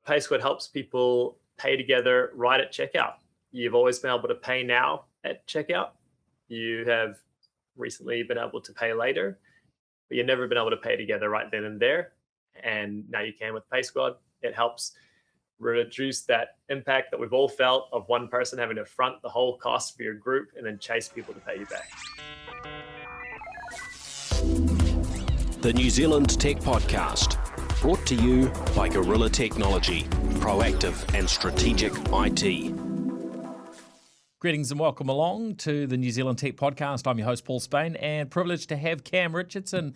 Paysquad helps people pay together right at checkout. You've always been able to pay now at checkout. You have recently been able to pay later, but you've never been able to pay together right then and there. And now you can with Paysquad. It helps reduce that impact that we've all felt of one person having to front the whole cost for your group and then chase people to pay you back. The New Zealand Tech Podcast, brought to you by Gorilla Technology, proactive and strategic IT. Greetings and welcome along to the New Zealand Tech Podcast. I'm your host, Paul Spain, and privileged to have Cam Richardson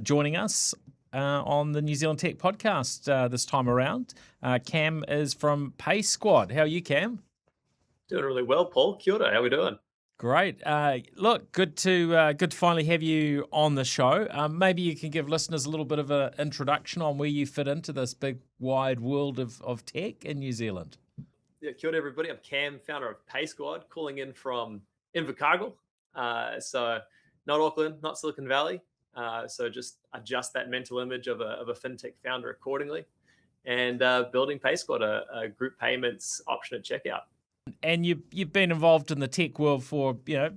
joining us on the New Zealand Tech Podcast this time around. Cam is from Paysquad. How are you, Cam? Doing really well, Paul. Kia ora. How are we doing? Great. Look, good to finally have you on the show. Maybe you can give listeners a little bit of an introduction on where you fit into this big, wide world of tech in New Zealand. Yeah, kia ora, everybody. I'm Cam, founder of Paysquad, calling in from Invercargill. So not Auckland, not Silicon Valley. So just adjust that mental image of a fintech founder accordingly, and building Paysquad, a group payments option at checkout. And you've been involved in the tech world for a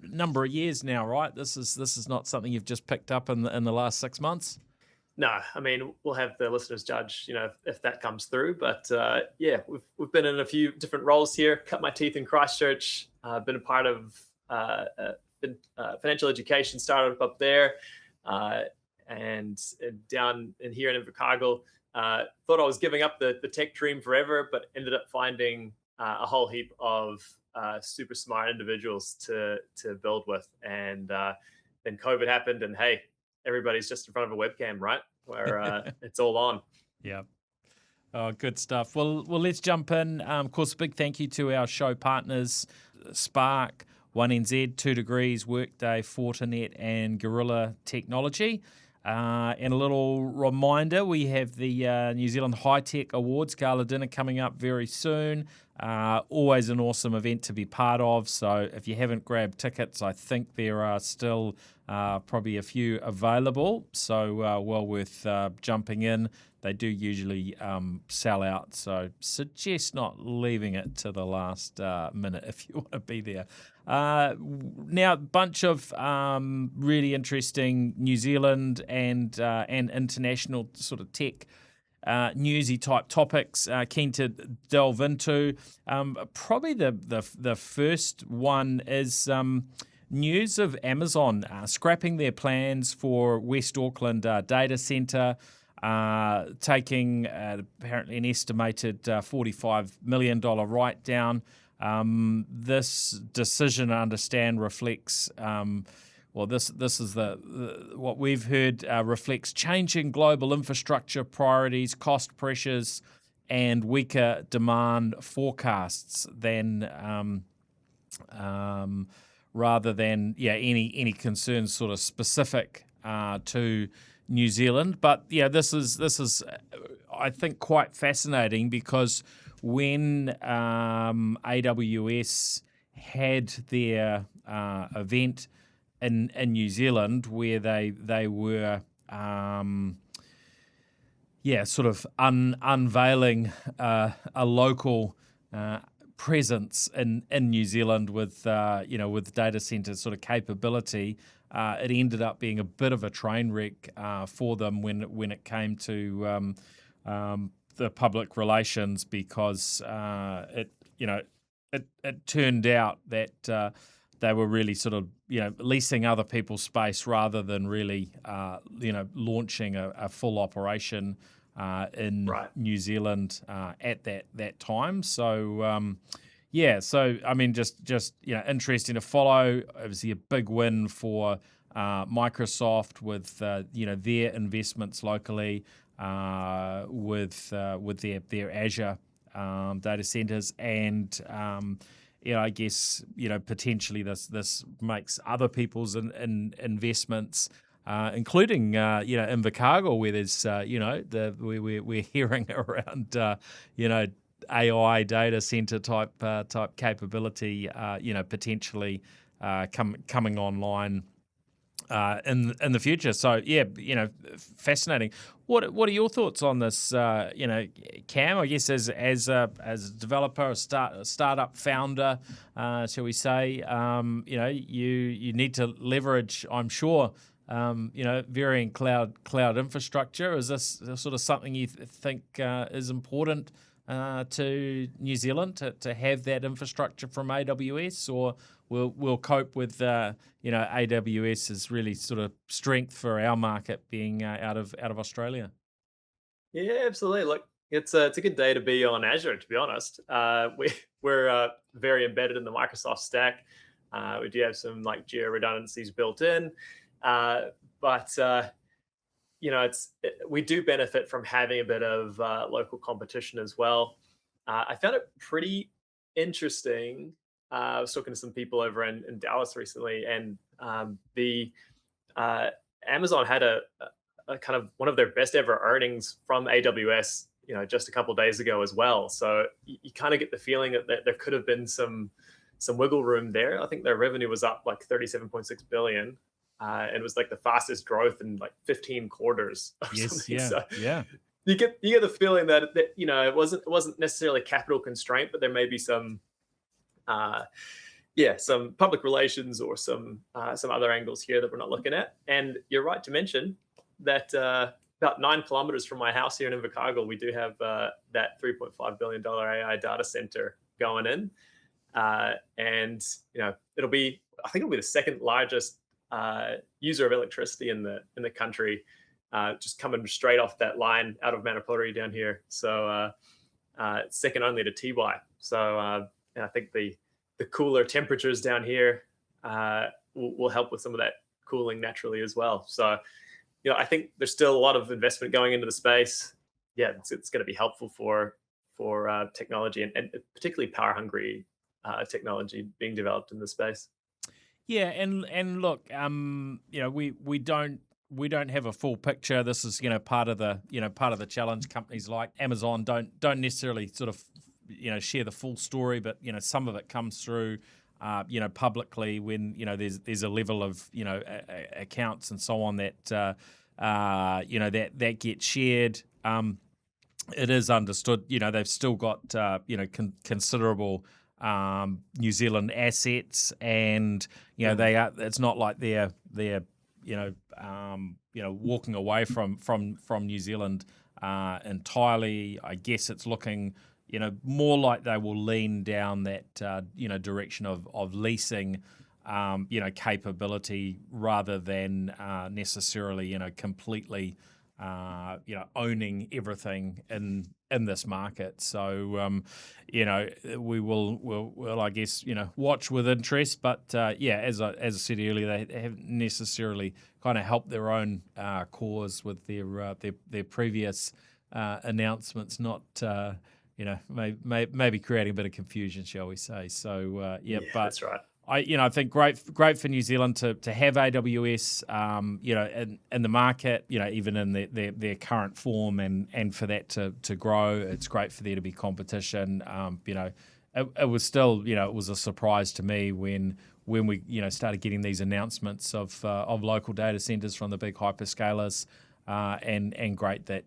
number of years now, right? This is not something you've just picked up in the last 6 months. No, I mean, we'll have the listeners judge, if that comes through. But yeah, we've been in a few different roles here. Cut my teeth in Christchurch. Been a part of financial education startup up there, and down in here in Invercargill. Thought I was giving up the tech dream forever, but ended up finding a whole heap of super smart individuals to build with. And then COVID happened, and hey, everybody's just in front of a webcam, right? Where it's all on. Yeah. Oh, good stuff. Well, let's jump in. Of course, a big thank you to our show partners, Spark, 1NZ, 2 Degrees, Workday, Fortinet, and Gorilla Technology. And a little reminder, we have the New Zealand High Tech Awards Gala Dinner coming up very soon. Always an awesome event to be part of. So if you haven't grabbed tickets, I think there are still probably a few available. So well worth jumping in. They do usually sell out. So suggest not leaving it to the last minute if you want to be there. Now, a bunch of really interesting New Zealand and international sort of tech newsy type topics keen to delve into. Probably the first one is news of Amazon scrapping their plans for West Auckland data centre, taking apparently an estimated $45 million write-down. This decision, I understand, reflects this is what we've heard reflects changing global infrastructure priorities, cost pressures, and weaker demand forecasts than rather than any concerns sort of specific to New Zealand. But this is I think quite fascinating, because when AWS had their event in New Zealand, where they were sort of unveiling a local presence in New Zealand with with data center sort of capability, it ended up being a bit of a train wreck for them when it came to the public relations, because it turned out that they were really sort of leasing other people's space rather than really launching a full operation in New Zealand at that time. So so I mean, just interesting to follow. Obviously, a big win for Microsoft with their investments locally with their Azure data centers, and I guess potentially this makes other people's investments, including Invercargill, where there's we're hearing around AI data center type capability potentially coming online in the future. So yeah, fascinating. What are your thoughts on this? Cam, I guess as a developer, a startup founder, shall we say? You need to leverage, I'm sure, varying cloud infrastructure. Is this sort of something you think is important to New Zealand to have that infrastructure from AWS, or we'll cope with AWS's really sort of strength for our market being out of Australia? Yeah, absolutely. Look, it's a good day to be on Azure, to be honest. We're very embedded in the Microsoft stack. We do have some like geo redundancies built in, but we do benefit from having a bit of local competition as well. I found it pretty interesting. I was talking to some people over in Dallas recently, and the Amazon had a kind of one of their best ever earnings from AWS, just a couple of days ago as well. So you kind of get the feeling that there could have been some wiggle room there. I think their revenue was up like 37.6 billion. And it was like the fastest growth in like 15 quarters or something. Yeah, So yeah. you get the feeling that it wasn't necessarily capital constraint, but there may be some some public relations or some other angles here that we're not looking at. And you're right to mention that about 9 kilometers from my house here in Invercargill, we do have that $3.5 billion AI data center going in, and I think it'll be the second largest user of electricity in the country, just coming straight off that line out of Manapuri down here. So second only to TY. So I think the cooler temperatures down here will help with some of that cooling naturally as well. So I think there's still a lot of investment going into the space. Yeah, it's going to be helpful for technology and particularly power hungry technology being developed in the space. Yeah, and look, we don't have a full picture. This is part of the challenge. Companies like Amazon don't necessarily sort of share the full story, but some of it comes through publicly when there's a level of accounts and so on that that get shared. It is understood. They've still got considerable New Zealand assets, and they are. It's not like they're walking away from New Zealand entirely. I guess it's looking more like they will lean down that direction of leasing capability rather than necessarily completely owning everything in this market. So we'll I guess watch with interest, but as I said earlier, they haven't necessarily kind of helped their own cause with their previous announcements, not maybe creating a bit of confusion, shall we say. So but that's right. I think great for New Zealand to have AWS, in the market, even in their current form, and for that to grow. It's great for there to be competition. It was still, it was a surprise to me when we, started getting these announcements of local data centers from the big hyperscalers, and great that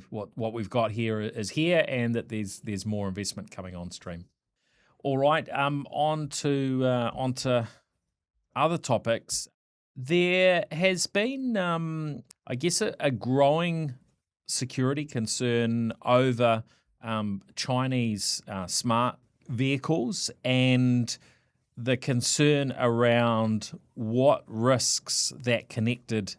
what we've got here is here, and that there's more investment coming on stream. All right, on to other topics. There has been, I guess, a growing security concern over Chinese smart vehicles, and the concern around what risks that connected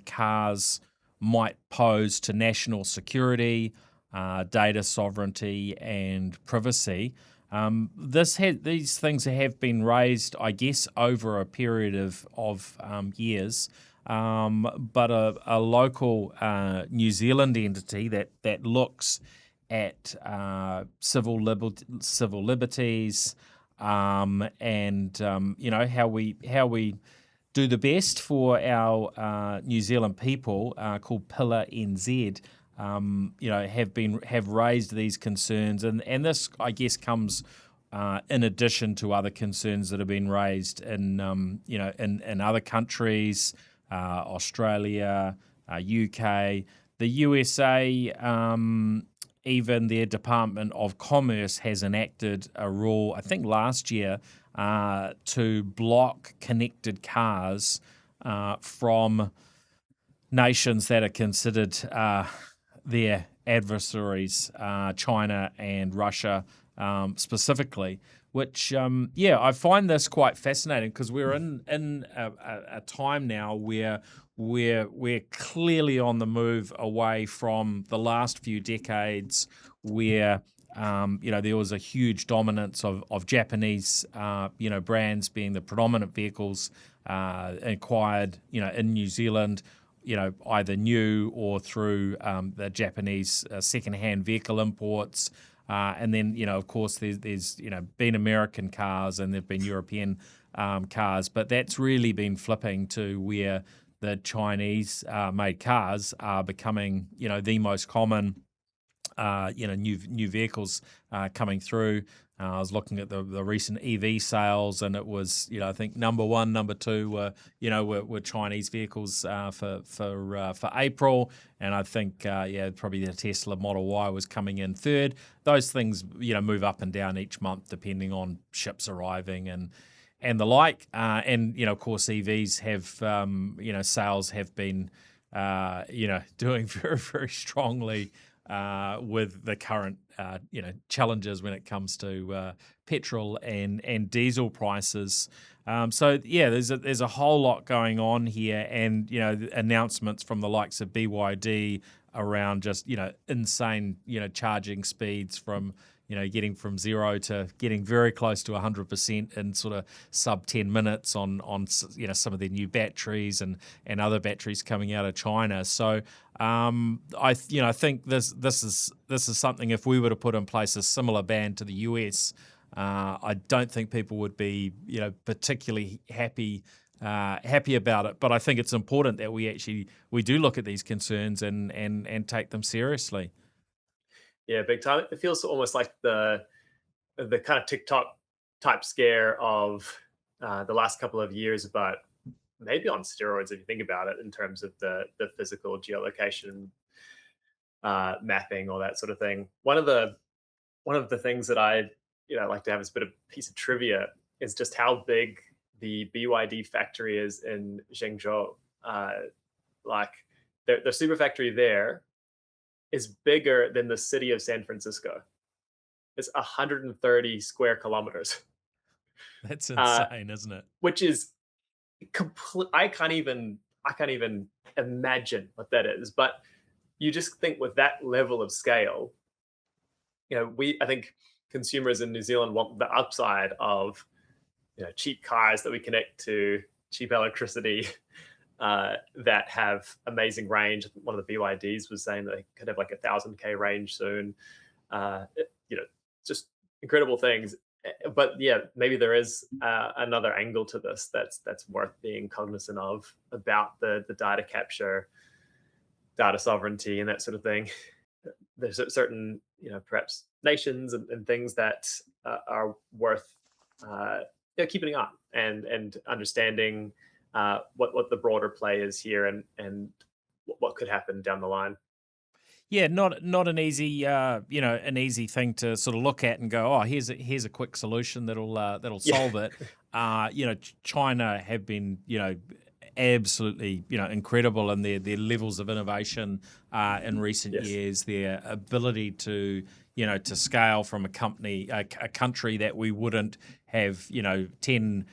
cars might pose to national security, data sovereignty, and privacy. These things have been raised, I guess, over a period of years, but a local New Zealand entity that looks at civil liberties, and how we do the best for our New Zealand people, called Pillar NZ. Have raised these concerns, and this, I guess, comes in addition to other concerns that have been raised in in other countries, Australia, UK, the USA. Even their Department of Commerce has enacted a rule, I think last year, to block connected cars from nations that are considered their adversaries, China and Russia specifically. Which, I find this quite fascinating because we're in a time now where we're clearly on the move away from the last few decades where there was a huge dominance of Japanese brands being the predominant vehicles acquired in New Zealand, either new or through the Japanese second-hand vehicle imports. And then, of course, there's been American cars and there've been European cars, but that's really been flipping to where the Chinese made cars are becoming, the most common, new vehicles coming through. I was looking at the recent EV sales, and it was, I think number one, number two were Chinese vehicles for April, and I think probably the Tesla Model Y was coming in third. Those things move up and down each month depending on ships arriving and the like, and of course EVs have sales have been doing very, very strongly with the current challenges when it comes to petrol and diesel prices. There's a whole lot going on here, and announcements from the likes of BYD around just insane charging speeds from getting from 0 to getting very close to 100% in sort of sub 10 minutes on some of their new batteries and other batteries coming out of China. So I think this is something, if we were to put in place a similar ban to the US, I don't think people would be particularly happy about it. But I think it's important that we do look at these concerns and take them seriously. Yeah, big time. It feels almost like the kind of TikTok type scare of the last couple of years, but maybe on steroids if you think about it, in terms of the physical geolocation mapping, all that sort of thing. One of the things that I like to have as a bit of piece of trivia is just how big the BYD factory is in Zhengzhou. Like the super factory there is bigger than the city of San Francisco. It's 130 square kilometers. That's insane, isn't it? Which is complete. I can't even imagine what that is. But you just think with that level of scale, I think consumers in New Zealand want the upside of cheap cars that we connect to cheap electricity, that have amazing range. One of the BYDs was saying that they could have like 1,000K range soon. Just incredible things. But yeah, maybe there is another angle to this that's worth being cognizant of, about the data capture, data sovereignty, and that sort of thing. There's certain perhaps nations and things that are worth keeping an eye on and understanding what the broader play is here and what could happen down the line. Yeah, not an easy an easy thing to sort of look at and go, oh, here's a quick solution that'll solve it. China have been absolutely incredible in their levels of innovation in recent years, their ability to to scale from a country that we wouldn't have 10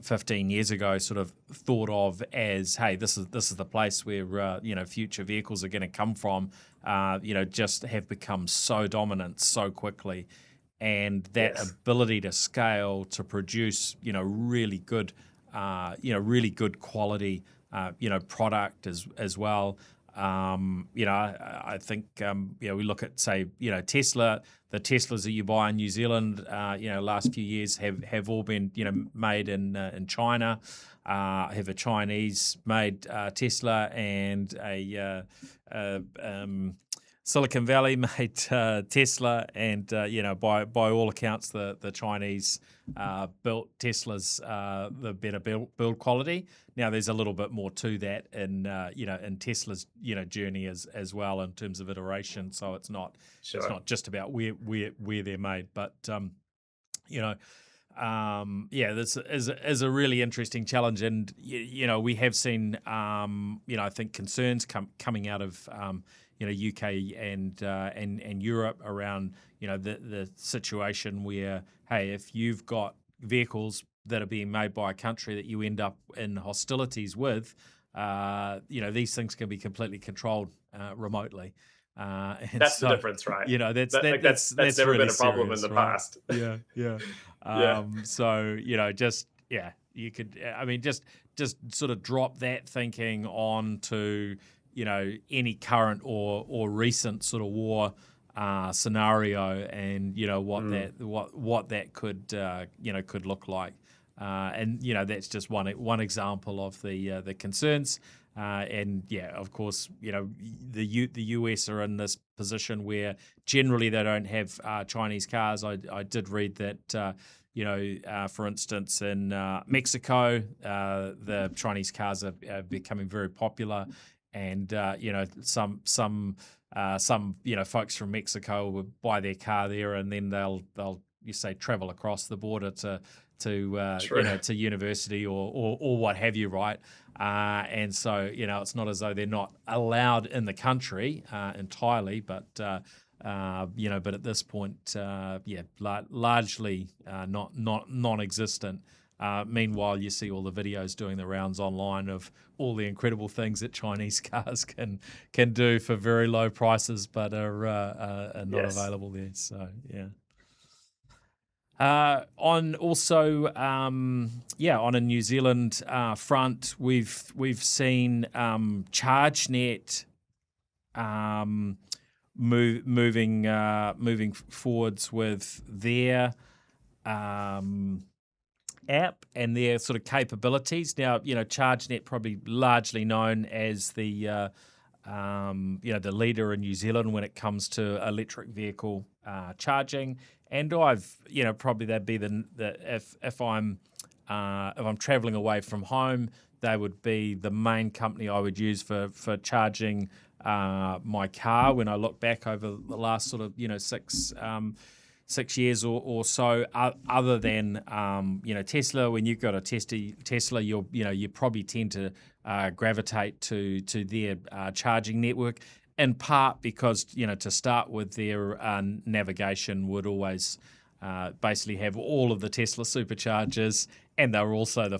15 years ago sort of thought of as, hey, this is the place where future vehicles are going to come from, just have become so dominant so quickly, and that ability to scale to produce really good quality product as well. I think we look at, say, Tesla. The Teslas that you buy in New Zealand, last few years have all been made in China. Have a Chinese made Tesla and a Silicon Valley made Tesla, and by all accounts, the Chinese built Tesla's the better build quality. Now, there's a little bit more to that in Tesla's journey as well in terms of iteration. So it's not just about where they're made, but this is a really interesting challenge, and we have seen I think concerns coming out of UK and Europe around the situation where, hey, if you've got vehicles that are being made by a country that you end up in hostilities with, these things can be completely controlled remotely. That's the difference, right? That's never really been a problem serious, in the right? past. Yeah. Yeah. So you could, just sort of drop that thinking on to any current or recent sort of war scenario, and what that could look like, and that's just one example of the concerns. And of course, the US are in this position where generally they don't have Chinese cars. I did read that, for instance, in Mexico, the Chinese cars are becoming very popular, and some folks from Mexico will buy their car there, and then they'll travel across the border to university or what have you, right? And so it's not as though they're not allowed in the country entirely, but but at this point, largely non-existent. Meanwhile, you see all the videos doing the rounds online of all the incredible things that Chinese cars can do for very low prices, but are not available there. So on a New Zealand front, we've seen ChargeNet moving forwards with their app and their sort of capabilities. Now, ChargeNet probably largely known as the leader in New Zealand when it comes to electric vehicle charging. And I've, probably that'd be if I'm traveling away from home, they would be the main company I would use for charging my car when I look back over the last sort of 6 years or so. Other than Tesla, when you've got a Tesla, you probably tend to gravitate to their charging network. In part because, to start with, their navigation would always basically have all of the Tesla superchargers, and they were also at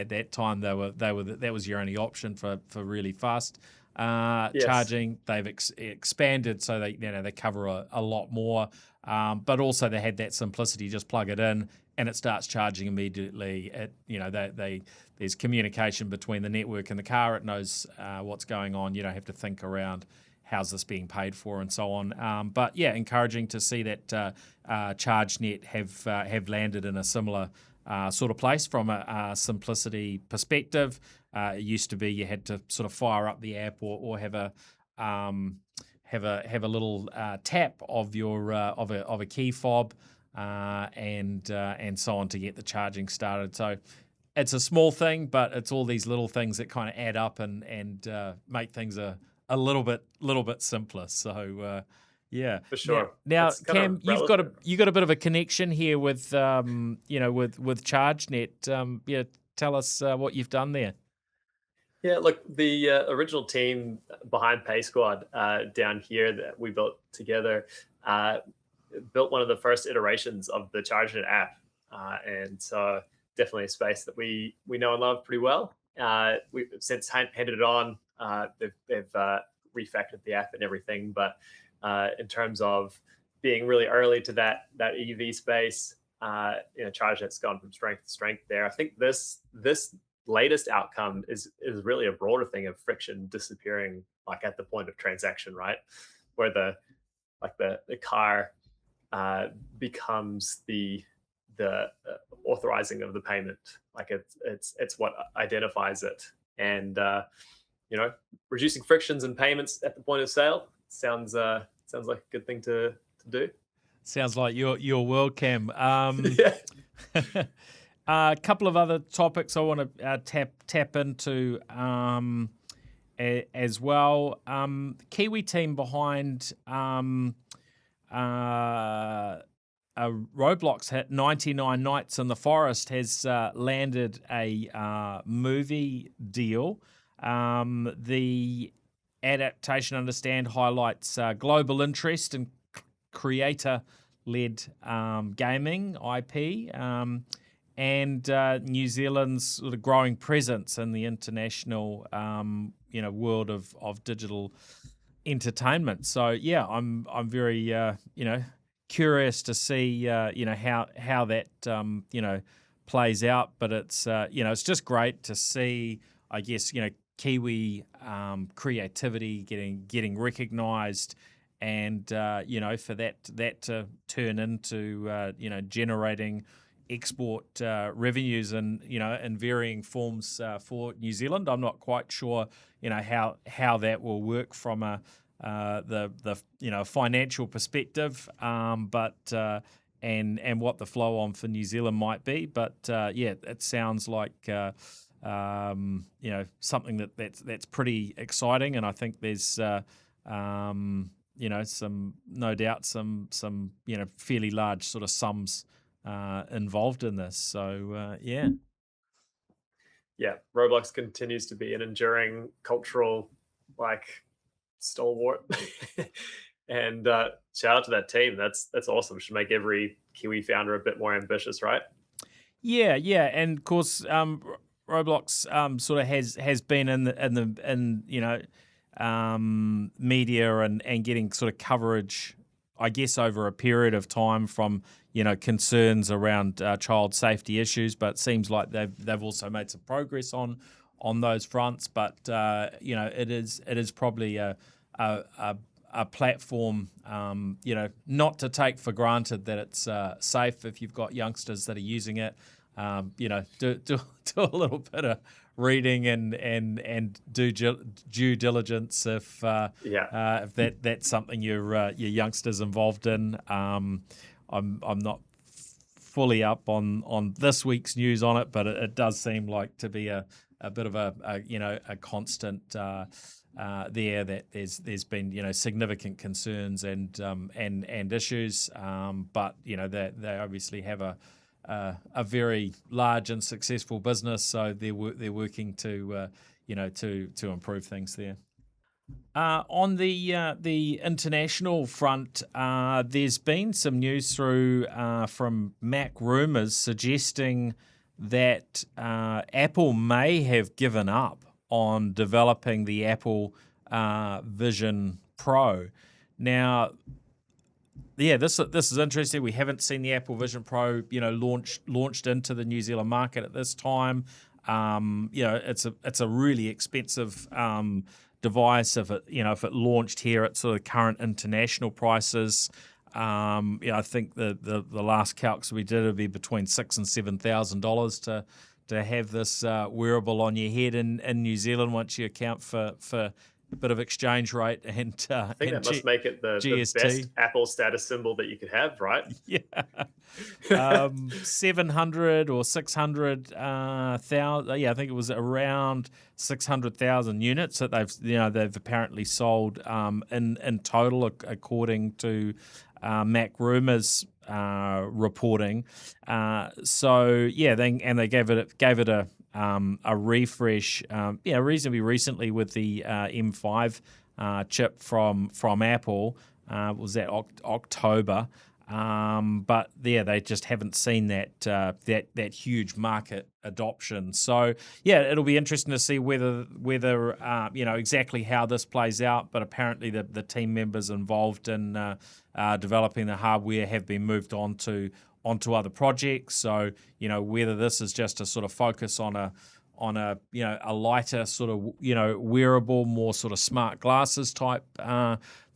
that time that was your only option for really fast charging. They've expanded so they cover a lot more, but also they had that simplicity: just plug it in and it starts charging immediately. There's communication between the network and the car. It knows what's going on. You don't have to think around how's this being paid for and so on. But encouraging to see that ChargeNet have landed in a similar sort of place from a simplicity perspective. It used to be you had to sort of fire up the app or have a little tap of your of a key fob and so on to get the charging started. So it's a small thing, but it's all these little things that kind of add up and make things a little bit simpler. So for sure. Now Cam, you've got a bit of a connection here with with ChargeNet. Tell us what you've done there. Yeah, look, the original team behind Paysquad down here that we built together built one of the first iterations of the ChargeNet app, and so definitely a space that we know and love pretty well. We've since handed it on. They've refactored the app and everything, but in terms of being really early to that EV space, ChargeNet's gone from strength to strength there. I think this latest outcome is really a broader thing of friction disappearing, like at the point of transaction, right, where the car becomes the authorizing of the payment. Like it's what identifies it, and reducing frictions and payments at the point of sale. sounds like a good thing to do. Sounds like your world, Cam. Yeah. A couple of other topics I want to tap into as well. Kiwi team behind a Roblox hit 99 Nights in the Forest has landed a movie deal. The adaptation, understand, highlights global interest in creator-led gaming IP and New Zealand's sort of growing presence in the international world of digital entertainment. So yeah, I'm very curious to see how that plays out. But it's it's just great to see, I guess, Kiwi creativity getting recognised, and for that to turn into generating export revenues and in varying forms for New Zealand. I'm not quite sure how that will work from the financial perspective, but and what the flow on for New Zealand might be. But it sounds like something that's pretty exciting, and I think there's some no doubt some fairly large sort of sums involved in this. So yeah, Roblox continues to be an enduring cultural stalwart. And shout out to that team. That's awesome. Should make every Kiwi founder a bit more ambitious, right? Yeah, and of course, Roblox sort of has been in the media and getting sort of coverage, I guess, over a period of time from concerns around child safety issues, but it seems like they've also made some progress on those fronts. But it is probably a platform not to take for granted that it's safe if you've got youngsters that are using it. Do a little bit of reading and do due diligence if that's something your youngsters involved in. I'm not fully up on this week's news on it, but it does seem like to be a bit of a constant there, that there's been significant concerns and issues, but they obviously have a very large and successful business, so they're working to improve things there. On the international front, there's been some news through from Mac Rumors suggesting that Apple may have given up on developing the Apple Vision Pro. Now, this is interesting. We haven't seen the Apple Vision Pro, launched into the New Zealand market at this time. It's a really expensive device. If it launched here at sort of current international prices, I think the last calcs we did would be between $6,000 and $7,000 to have this wearable on your head in New Zealand, once you account for a bit of exchange rate and I think that must make it the best Apple status symbol that you could have, right? Yeah. 700 or 600,000. I think it was around 600,000 units that they've apparently sold in total, according to Mac Rumors reporting. They gave it a refresh, reasonably recently with the M5 chip from Apple. Was that October? But they just haven't seen that huge market adoption. So it'll be interesting to see whether exactly how this plays out. But apparently the team members involved in developing the hardware have been moved onto other projects. So whether this is just a sort of focus on a lighter sort of wearable, more sort of smart glasses type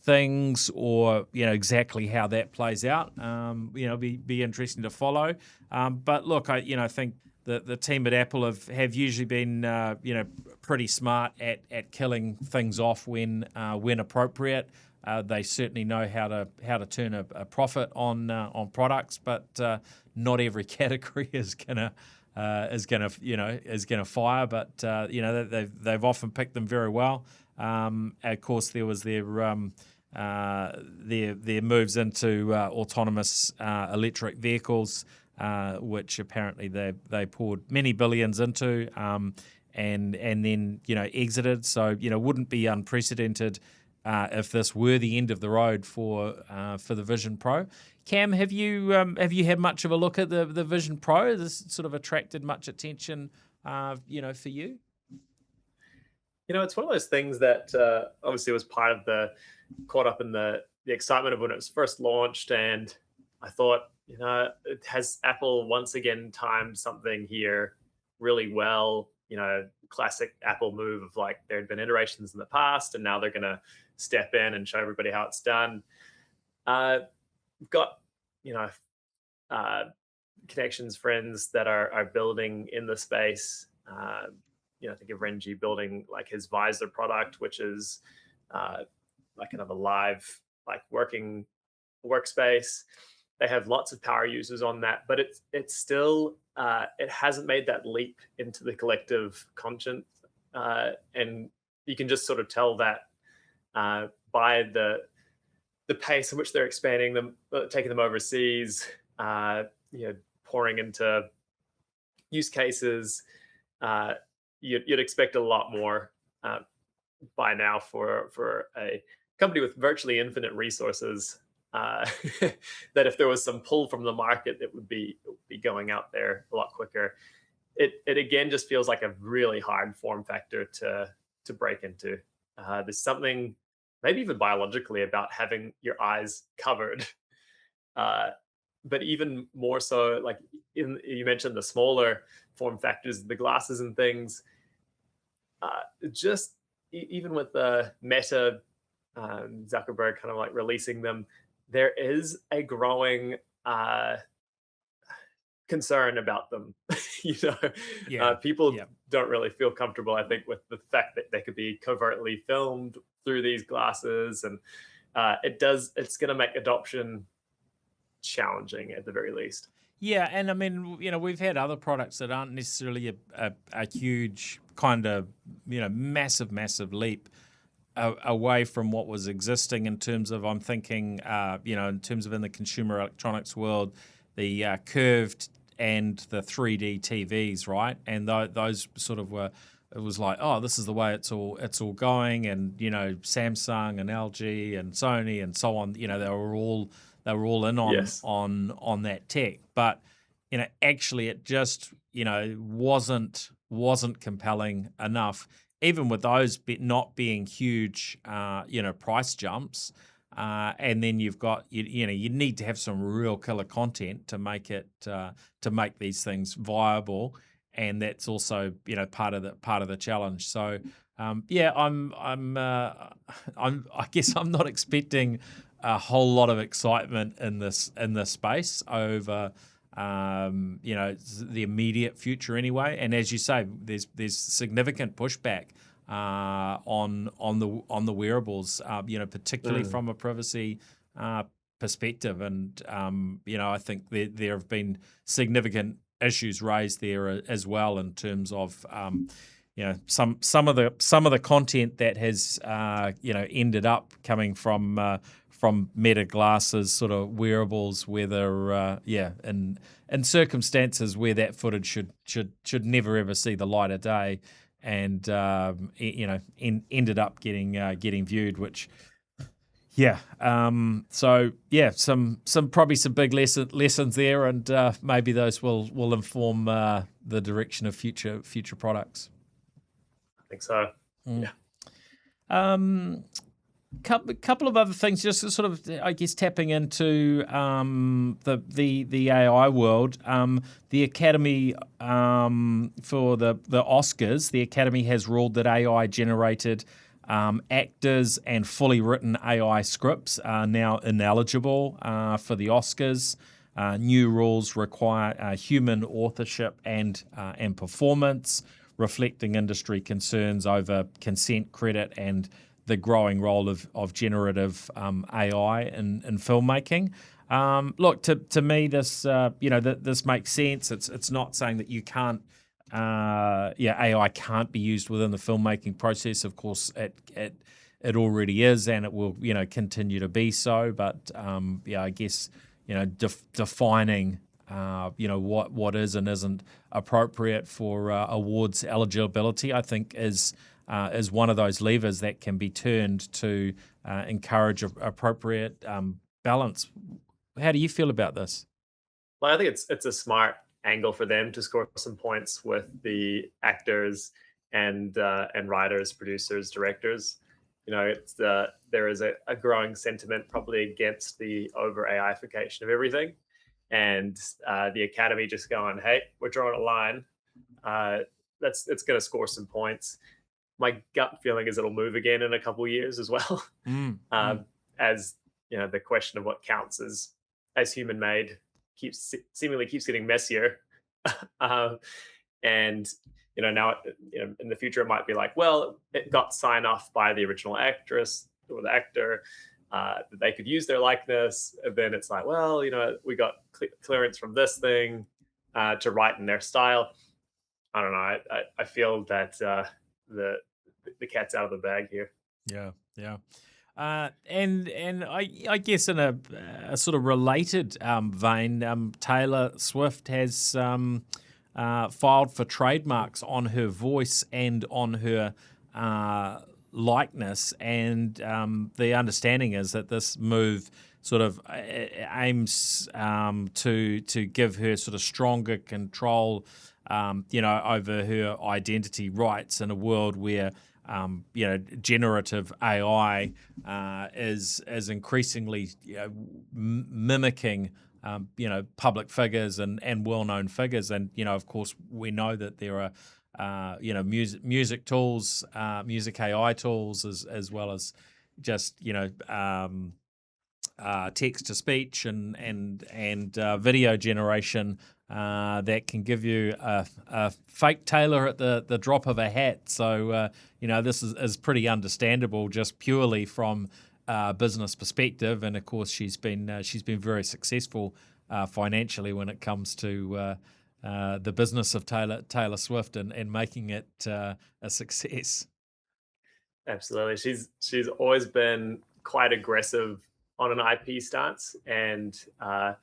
things, or exactly how that plays out, be interesting to follow. But look, I think the team at Apple have usually been pretty smart at killing things off when appropriate. They certainly know how to turn a profit on products, but not every category is gonna fire. But they've often picked them very well. Of course, there was their moves into autonomous electric vehicles, which apparently they poured many billions into, and then exited. So wouldn't be unprecedented if this were the end of the road for the Vision Pro. Cam, have you had much of a look at the Vision Pro? Has this sort of attracted much attention, for you? It's one of those things that obviously was part of caught up in the excitement of when it was first launched, and I thought, has Apple once again timed something here really well? Classic Apple move of like there had been iterations in the past, and now they're going to step in and show everybody how it's done. We've got connections, friends that are building in the space. I think of Renji building like his Visor product, which is like kind of a live like working workspace. They have lots of power users on that, but it's still it hasn't made that leap into the collective conscience, and you can just sort of tell that by the pace at which they're expanding them, taking them overseas, pouring into use cases. You'd expect a lot more by now for a company with virtually infinite resources. That if there was some pull from the market, it would be going out there a lot quicker. It again just feels like a really hard form factor to break into. There's something maybe even biologically about having your eyes covered, but even more so, like you mentioned the smaller form factors, the glasses and things. Just even with the Meta, Zuckerberg kind of like releasing them, there is a growing concern about them. People don't really feel comfortable, I think, with the fact that they could be covertly filmed through these glasses, and it's going to make adoption challenging at the very least. Yeah, and I mean, we've had other products that aren't necessarily a huge kind of, massive leap away from what was existing in terms of, I'm thinking, in terms of in the consumer electronics world, the curved and the 3D TVs, right? And those sort of were, it was like, oh, this is the way it's all going, and Samsung and LG and Sony and so on, they were all in on Yes. on that tech, but actually it just wasn't compelling enough, even with those not being huge price jumps, and then you've got you need to have some real killer content to make these things viable, and that's also part of the challenge. So I guess I'm not expecting a whole lot of excitement in this space over the immediate future anyway. And as you say, there's significant pushback on the wearables, particularly from a privacy perspective. And I think there have been significant issues raised there as well in terms of some of the content that has ended up coming from Meta glasses, sort of wearables, whether in circumstances where that footage should never ever see the light of day, and ended up getting viewed, which some probably some big lessons there, and maybe those will inform the direction of future products. I think so. Yeah. Couple of other things, just sort of, I guess, tapping into the AI world. The Academy for the Oscars, the Academy has ruled that AI generated actors and fully written AI scripts are now ineligible for the Oscars. New rules require human authorship and performance, reflecting industry concerns over consent credit and the growing role of generative AI in filmmaking. Look, to me, this this makes sense. It's not saying that you can't, AI can't be used within the filmmaking process. Of course, it already is, and it will continue to be so. But I guess defining what is and isn't appropriate for awards eligibility, I think is one of those levers that can be turned to encourage appropriate balance. How do you feel about this? Well, I think it's a smart angle for them to score some points with the actors and writers, producers, directors. There is a growing sentiment probably against the over AIification of everything, and the Academy just going, "Hey, we're drawing a line. It's going to score some points." My gut feeling is it'll move again in a couple of years as well, as the question of what counts as human made seemingly keeps getting messier, and now in the future it might be like, well, it got sign off by the original actress or the actor that they could use their likeness, and then it's like, well, we got clearance from this thing to write in their style. I don't know. I feel that the cat's out of the bag here. Yeah. And I guess in a sort of related vein, Taylor Swift has filed for trademarks on her voice and on her likeness, and the understanding is that this move sort of aims to give her sort of stronger control, over her identity rights in a world where generative AI is increasingly mimicking public figures and well-known figures, and of course we know that there are music tools, music AI tools, as well as just text to speech and video generation that can give you a fake Taylor at the drop of a hat. So this is pretty understandable just purely from a business perspective, and of course she's been very successful financially when it comes to the business of Taylor Swift and making it a success. Absolutely, she's always been quite aggressive on an IP stance, and to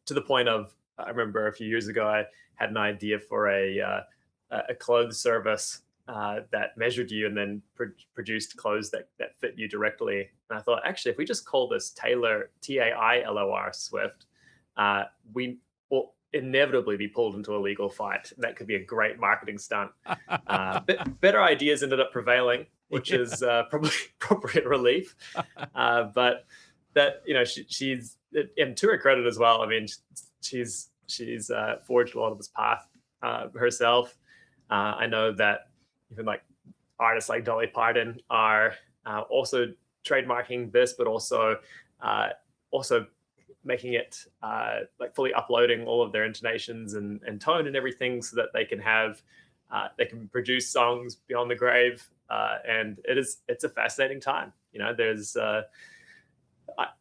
the point of, I remember a few years ago I had an idea for a clothes service that measured you and then produced clothes that fit you directly. And I thought, actually, if we just call this Taylor, Tailor Swift, we will inevitably be pulled into a legal fight. That could be a great marketing stunt. Better ideas ended up prevailing, which is probably appropriate relief. But that, she's, and to her credit as well, I mean, she's forged a lot of this path herself. I know that even like artists like Dolly Parton are also trademarking this, but also making it like fully uploading all of their intonations and tone and everything, so that they can produce songs beyond the grave. And it's a fascinating time. There's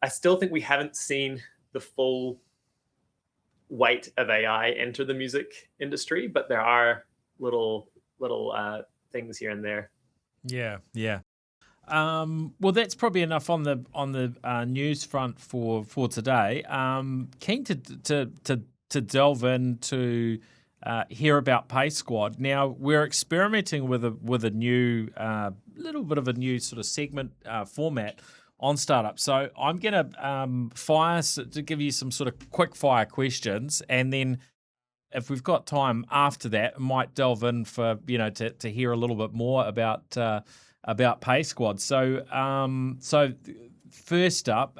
I still think we haven't seen the full weight of AI enter the music industry, but there are little things here and there. Yeah. Well, that's probably enough on the news front for today. Keen to delve into hear about Paysquad. Now we're experimenting with a new little bit of a new sort of segment format on startup. So I'm going to give you some sort of quick fire questions, and then if we've got time after that, I might delve in for to hear a little bit more about Paysquad. So first up,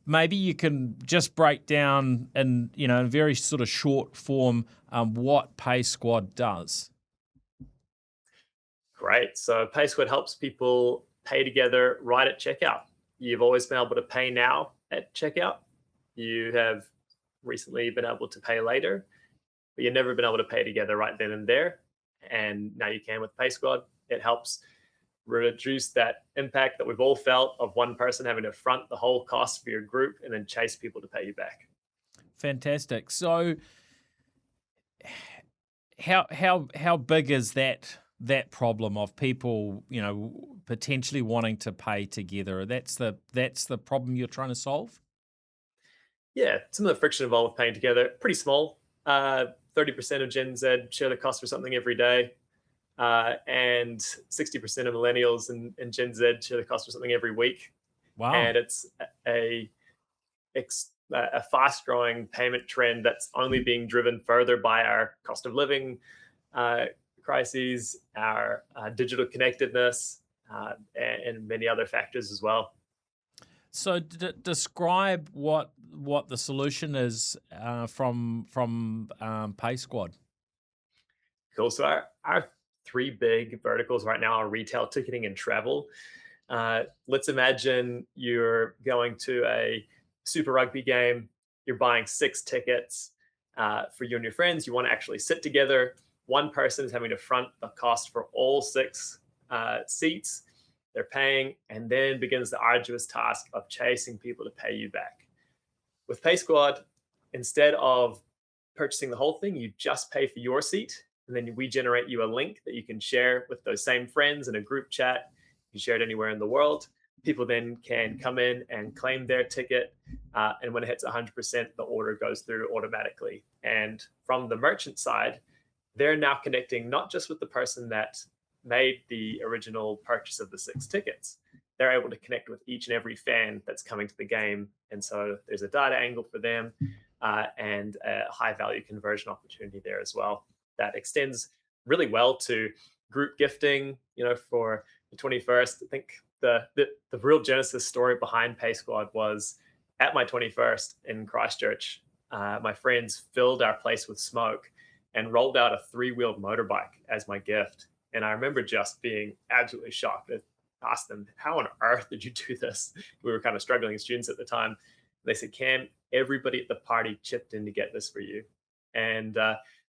maybe you can just break down in very sort of short form what Paysquad does. Great. So Paysquad helps people pay together right at checkout. You've always been able to pay now at checkout. You have recently been able to pay later, but you've never been able to pay together right then and there. And now you can with Paysquad. It helps reduce that impact that we've all felt of one person having to front the whole cost for your group and then chase people to pay you back. Fantastic. So how big is that problem of people, potentially wanting to pay together? That's the problem you're trying to solve? Yeah, some of the friction involved with paying together, pretty small. 30% of Gen Z share the cost for something every day. And 60% of millennials and Gen Z share the cost for something every week. Wow. And it's a fast-growing payment trend that's only being driven further by our cost of living crises, our digital connectedness, and many other factors as well. So describe what the solution is from Paysquad. Cool. So our three big verticals right now are retail, ticketing, and travel. Let's imagine you're going to a Super Rugby game. You're buying 6 tickets for you and your friends. You want to actually sit together. One person is having to front the cost for all 6 seats. They're paying, and then begins the arduous task of chasing people to pay you back. With Paysquad, instead of purchasing the whole thing, you just pay for your seat, and then we generate you a link that you can share with those same friends in a group chat. You can share it anywhere in the world. People then can come in and claim their ticket, and when it hits 100%, the order goes through automatically. And from the merchant side, they're now connecting not just with the person that made the original purchase of the 6 tickets. They're able to connect with each and every fan that's coming to the game. And so there's a data angle for them and a high value conversion opportunity there as well. That extends really well to group gifting, for the 21st. I think the real genesis story behind Paysquad was at my 21st in Christchurch. My friends filled our place with smoke and rolled out a 3-wheeled motorbike as my gift. And I remember just being absolutely shocked. I asked them, how on earth did you do this? We were kind of struggling as students at the time. They said, Cam, everybody at the party chipped in to get this for you. And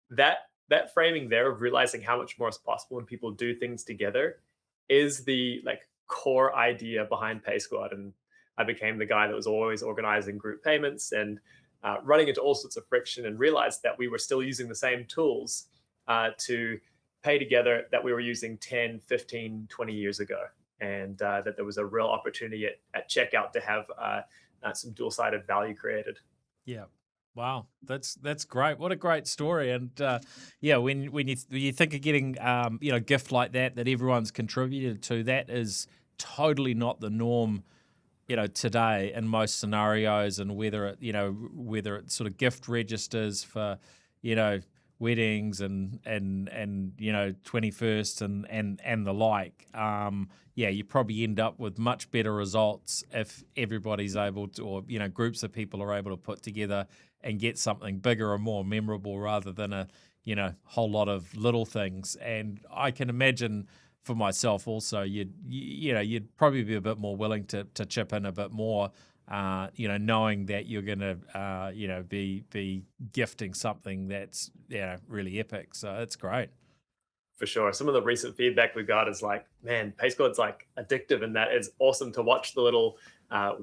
that framing there of realizing how much more is possible when people do things together is the core idea behind Paysquad. And I became the guy that was always organizing group payments and running into all sorts of friction, and realized that we were still using the same tools to pay together that we were using 10, 15, 20 years ago. And that there was a real opportunity at checkout to have some dual-sided value created. Yeah. Wow. That's great. What a great story. And when you think of getting a gift like that everyone's contributed to, that is totally not the norm, today in most scenarios. And whether it's sort of gift registers for, weddings and 21st and the like, you probably end up with much better results if everybody's able to, or groups of people are able to put together and get something bigger or more memorable rather than a whole lot of little things. And I can imagine for myself also, you'd probably be a bit more willing to chip in a bit more, knowing that you're going to, be gifting something that's, really epic. So it's great. For sure. Some of the recent feedback we got is man, Paysquad's addictive in that it's awesome to watch the little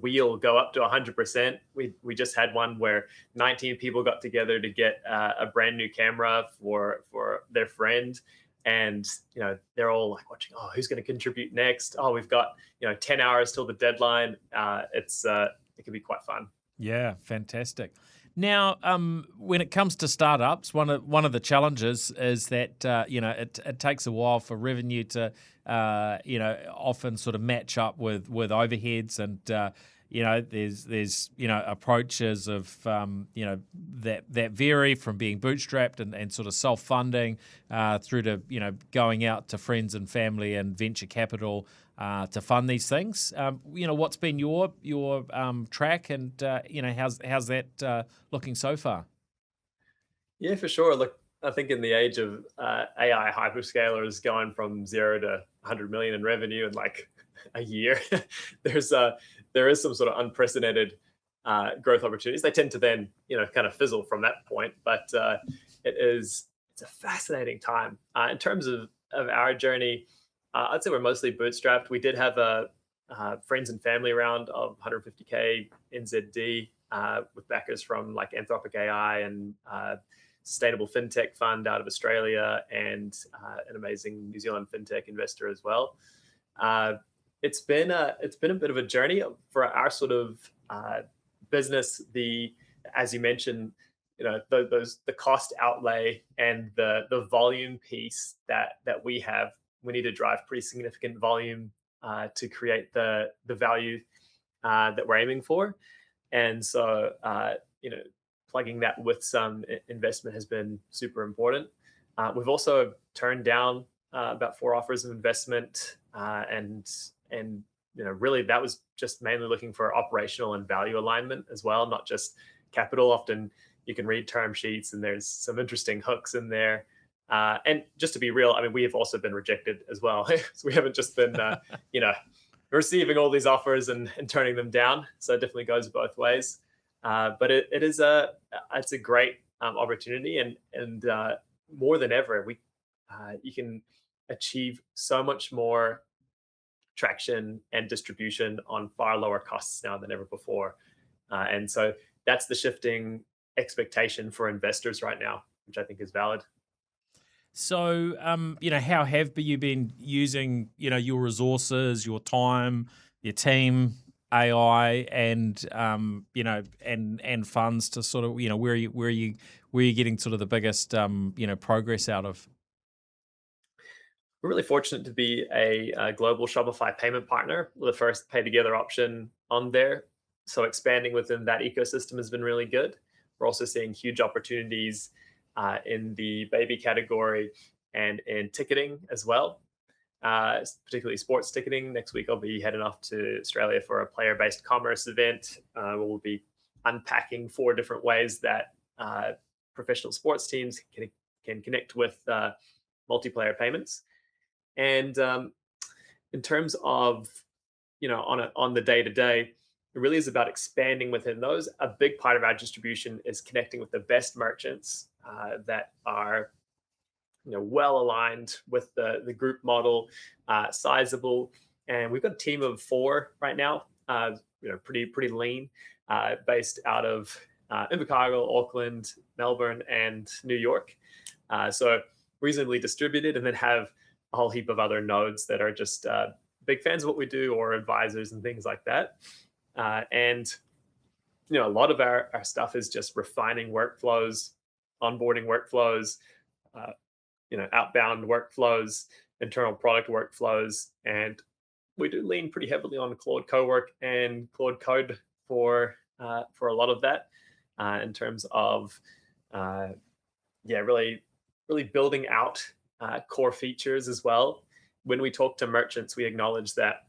wheel go up to 100%. We just had one where 19 people got together to get a brand new camera for their friend. And, they're all watching, oh, who's going to contribute next? Oh, we've got, 10 hours till the deadline. It can be quite fun. Yeah, fantastic. Now, when it comes to startups, one of the challenges is that it takes a while for revenue to often sort of match up with overheads, and there's approaches of that vary from being bootstrapped and sort of self-funding through to going out to friends and family and venture capital to fund these things. What's been your track, and how's that looking so far? Yeah, for sure. Look, I think in the age of AI hyperscalers going from 0 to 100 million in revenue in a year, there is some sort of unprecedented growth opportunities. They tend to then kind of fizzle from that point, but it's a fascinating time in terms of our journey. I'd say we're mostly bootstrapped. We did have a friends and family round of 150K NZD with backers from like Anthropic AI and Sustainable FinTech Fund out of Australia and an amazing New Zealand FinTech investor as well. It's been a bit of a journey for our sort of business. As you mentioned, the cost outlay and the volume piece that we have. We need to drive pretty significant volume to create the value that we're aiming for, and so plugging that with some investment has been super important. We've also turned down about 4 offers of investment, and really that was just mainly looking for operational and value alignment as well, not just capital. Often you can read term sheets and there's some interesting hooks in there. And just to be real, I mean, we have also been rejected as well. So we haven't just been, receiving all these offers and turning them down. So it definitely goes both ways. But it's a great opportunity, and more than ever, you can achieve so much more traction and distribution on far lower costs now than ever before. And so that's the shifting expectation for investors right now, which I think is valid. So, how have you been using, your resources, your time, your team, AI, and and funds to sort of, where are you getting sort of the biggest, progress out of? We're really fortunate to be a global Shopify payment partner with the first pay together option on there. So expanding within that ecosystem has been really good. We're also seeing huge opportunities in the baby category and in ticketing as well, particularly sports ticketing. Next week, I'll be heading off to Australia for a player-based commerce event. We'll be unpacking 4 different ways that professional sports teams can connect with multiplayer payments. And in terms of, on the day to day, it really is about expanding within those. A big part of our distribution is connecting with the best merchants that are, well aligned with the group model, sizable. And we've got a team of 4 right now, pretty lean, based out of Invercargill, Auckland, Melbourne, and New York. So reasonably distributed, and then have a whole heap of other nodes that are just big fans of what we do, or advisors and things like that. And a lot of our stuff is just refining workflows, onboarding workflows, outbound workflows, internal product workflows, and we do lean pretty heavily on Claude Cowork and Claude Code for a lot of that, in terms of really building out core features as well. When we talk to merchants, we acknowledge that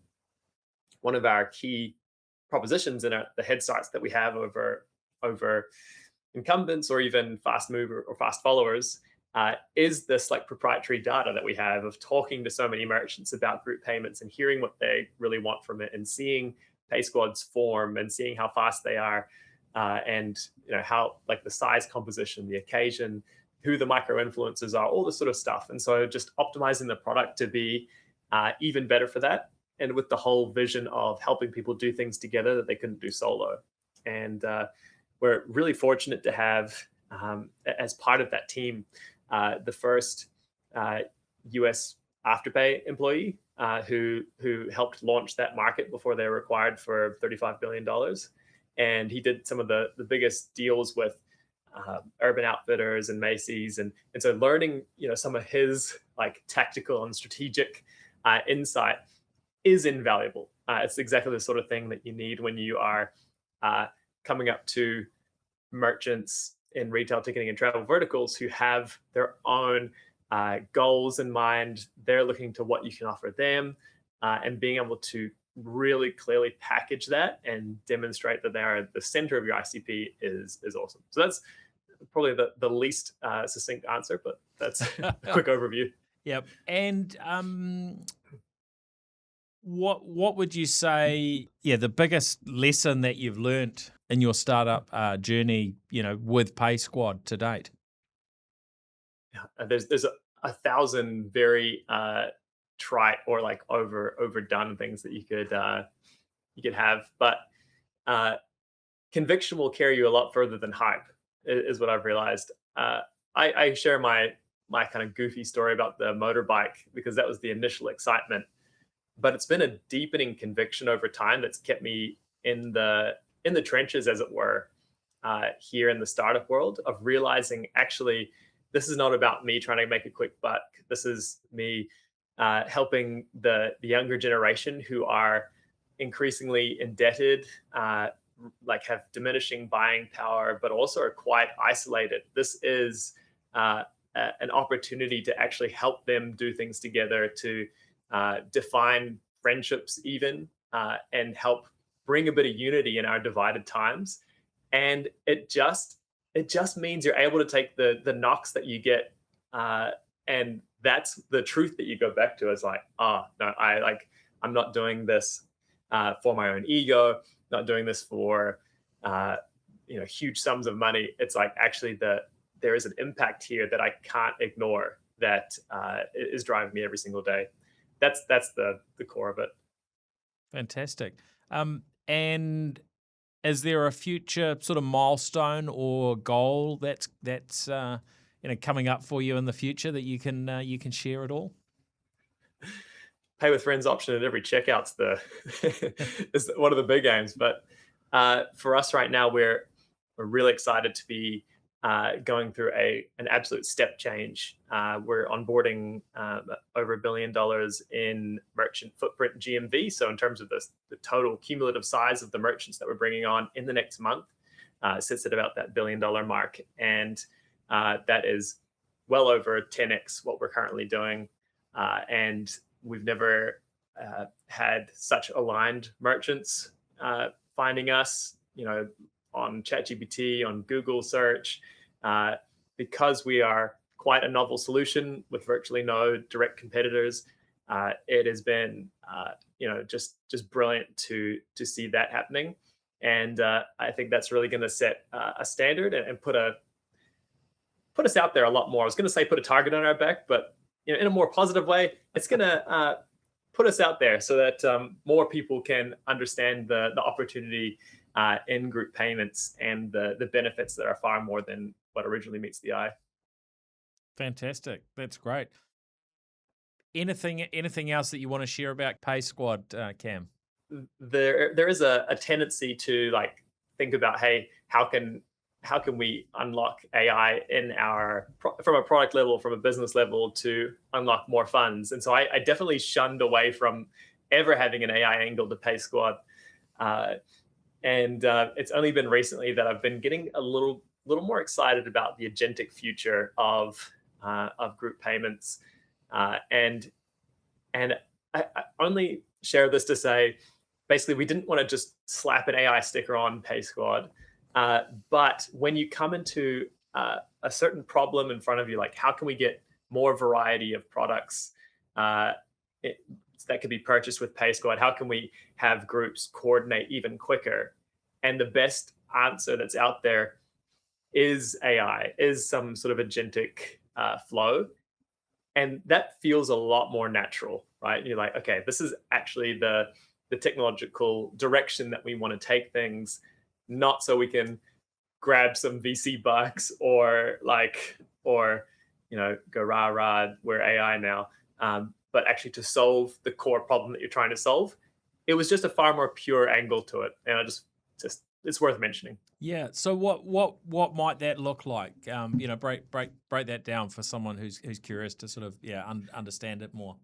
one of our key propositions in the head starts that we have over incumbents or even fast mover or fast followers is this like proprietary data that we have of talking to so many merchants about group payments and hearing what they really want from it, and seeing Paysquad's form and seeing how fast they are, and how like the size composition, the occasion, who the micro influencers are, all this sort of stuff. And so just optimizing the product to be even better for that, and with the whole vision of helping people do things together that they couldn't do solo. And we're really fortunate to have, as part of that team, the first US Afterpay employee who helped launch that market before they were acquired for $35 billion. And he did some of the biggest deals with Urban Outfitters and Macy's, and so learning some of his like tactical and strategic insight is invaluable. It's exactly the sort of thing that you need when you are coming up to merchants in retail, ticketing, and travel verticals who have their own goals in mind. They're looking to what you can offer them, and being able to really clearly package that and demonstrate that they are at the center of your ICP is awesome. So that's probably the least succinct answer, but that's a quick overview. Yep. And what would you say, the biggest lesson that you've learnt in your startup journey, with Paysquad to date? There's 1,000 very trite or like overdone things that you could have. But conviction will carry you a lot further than hype, is what I've realized. I share my kind of goofy story about the motorbike because that was the initial excitement, but it's been a deepening conviction over time that's kept me in the trenches, as it were, here in the startup world, of realizing actually this is not about me trying to make a quick buck. This is me helping the younger generation who are increasingly indebted, like have diminishing buying power, but also are quite isolated. This is an opportunity to actually help them do things together, to define friendships even, and help bring a bit of unity in our divided times. And it just means you're able to take the knocks that you get, and that's the truth that you go back to. Is like, oh no, I'm not doing this for my own ego, not doing this for huge sums of money. It's like actually there is an impact here that I can't ignore, that is driving me every single day. That's the core of it. Fantastic. And is there a future sort of milestone or goal that's coming up for you in the future that you can share at all? Pay with friends option at every checkout's is one of the big aims. But for us right now, we're really excited to be going through an absolute step change. We're onboarding over $1 billion in merchant footprint GMV. So in terms of the total cumulative size of the merchants that we're bringing on in the next month, sits at about that $1 billion mark. And that is well over 10x what we're currently doing. And we've never had such aligned merchants finding us, on ChatGPT, on Google search, because we are quite a novel solution with virtually no direct competitors. It has been, just brilliant to see that happening, and I think that's really going to set a standard and put us out there a lot more. I was going to say put a target on our back, but in a more positive way, it's going to put us out there so that more people can understand the opportunity in group payments and the benefits that are far more than what originally meets the eye. Fantastic. That's great. Anything else that you want to share about Paysquad, Cam? There is a tendency to think about, hey, how can we unlock AI from a product level, from a business level, to unlock more funds? And so I definitely shunned away from ever having an AI angle to Paysquad. And it's only been recently that I've been getting a little more excited about the agentic future of group payments. And I only share this to say, basically, we didn't want to just slap an AI sticker on Paysquad. But when you come into a certain problem in front of you, like how can we get more variety of products that could be purchased with Paysquad? How can we have groups coordinate even quicker? And the best answer that's out there is AI, is some sort of agentic flow. And that feels a lot more natural, right? And you're like, okay, this is actually the technological direction that we want to take things, not so we can grab some VC bucks or go rah, we're AI now. But actually to solve the core problem that you're trying to solve. It was just a far more pure angle to it. And it's worth mentioning. Yeah. So what might that look like? Break that down for someone who's curious to sort of understand it more.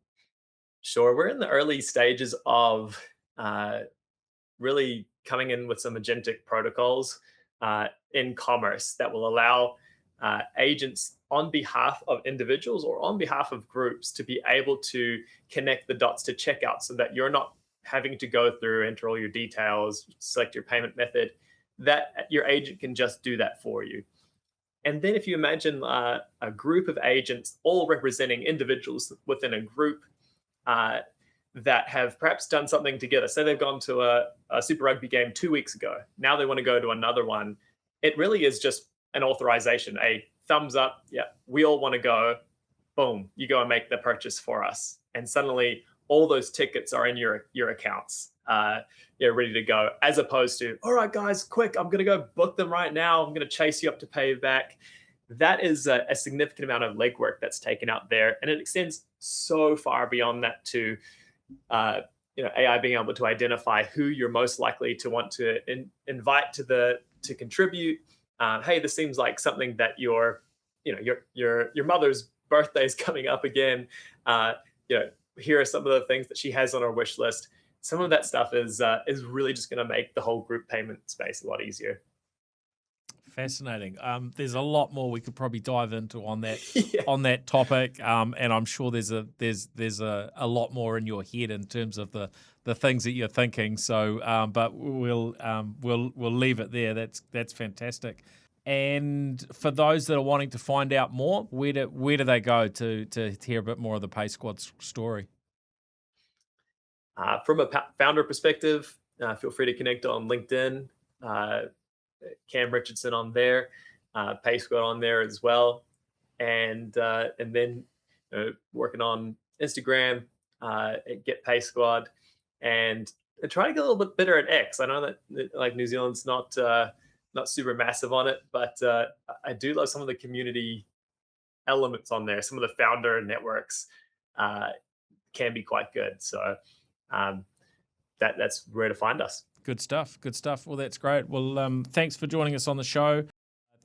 Sure. We're in the early stages of really coming in with some agentic protocols in commerce that will allow agents on behalf of individuals or on behalf of groups to be able to connect the dots to checkout, so that you're not having to go through, enter all your details, select your payment method, that your agent can just do that for you. And then if you imagine a group of agents all representing individuals within a group that have perhaps done something together. Say they've gone to a Super Rugby game 2 weeks ago. Now they want to go to another one. It really is just an authorization, a thumbs up. Yeah, we all want to go. Boom, you go and make the purchase for us. and suddenly all those tickets are in your accounts, ready to go, as opposed to, all right, guys, quick, I'm going to go book them right now. I'm going to chase you up to pay you back. That is a significant amount of legwork that's taken out there. And it extends so far beyond that to, AI being able to identify who you're most likely to want to invite to contribute. Hey, this seems like something that your mother's birthday is coming up again. Here are some of the things that she has on her wish list. Some of that stuff is really just going to make the whole group payment space a lot easier. Fascinating. There's a lot more we could probably dive into on that on that topic, and I'm sure there's a lot more in your head in terms of the things that you're thinking. So, but we'll leave it there. That's fantastic. And for those that are wanting to find out more, where do they go to hear a bit more of the Paysquad story? From a founder perspective, feel free to connect on LinkedIn. Cam Richardson on there, Paysquad on there as well, and then working on Instagram, get Paysquad, and try to get a little bit better at X. I know that like New Zealand's not super massive on it, but I do love some of the community elements on there. Some of the founder networks can be quite good. So that's where to find us. Good stuff. Well, that's great. Well, thanks for joining us on the show.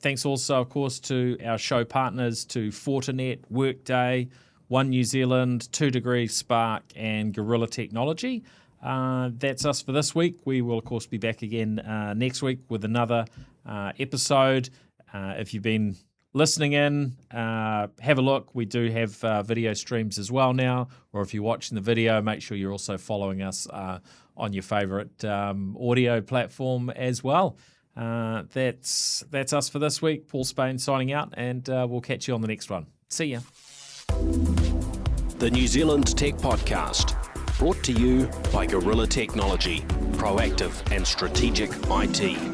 Thanks also, of course, to our show partners, to Fortinet, Workday, One New Zealand, 2 Degrees, Spark, and Gorilla Technology. That's us for this week. We will, of course, be back again next week with another episode. If you've been listening in, have a look. We do have video streams as well now, or if you're watching the video, make sure you're also following us on your favourite audio platform as well. That's us for this week. Paul Spain signing out, and we'll catch you on the next one. See ya. The New Zealand Tech Podcast, brought to you by Gorilla Technology, proactive and strategic IT.